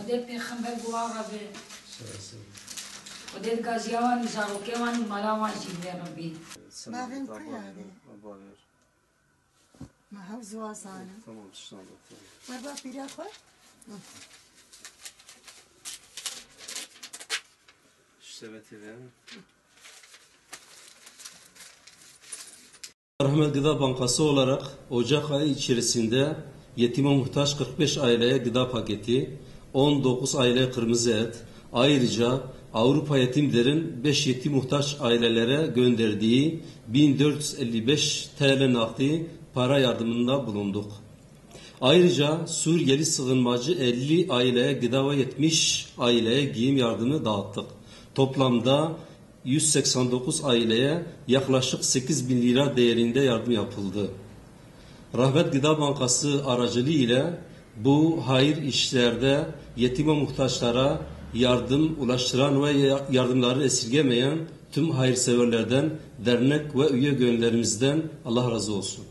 Oded peygamber guara be. Oded gaziyavani zarokevani malamani zinde Rabbi. Mavim kıyade. Mahav zuasana. Tamam, tamam. Marba pirak var. İşlevetelim. Rahmet Gıda Bankası olarak Ocak ayı içerisinde yetime muhtaç 45 aileye gıda paketi, 19 aileye kırmızı et, ayrıca Avrupa Yetimler'in 5 yetim muhtaç ailelere gönderdiği 1455 TL nakdi para yardımında bulunduk. Ayrıca Suriyeli sığınmacı 50 aileye gıda ve 70 aileye giyim yardımı dağıttık. Toplamda 189 aileye yaklaşık 8.000 lira değerinde yardım yapıldı. Rahmet Gıda Bankası aracılığı ile bu hayır işlerde yetime muhtaçlara yardım ulaştıran ve yardımları esirgemeyen tüm hayırseverlerden, dernek ve üye gönüllerimizden Allah razı olsun.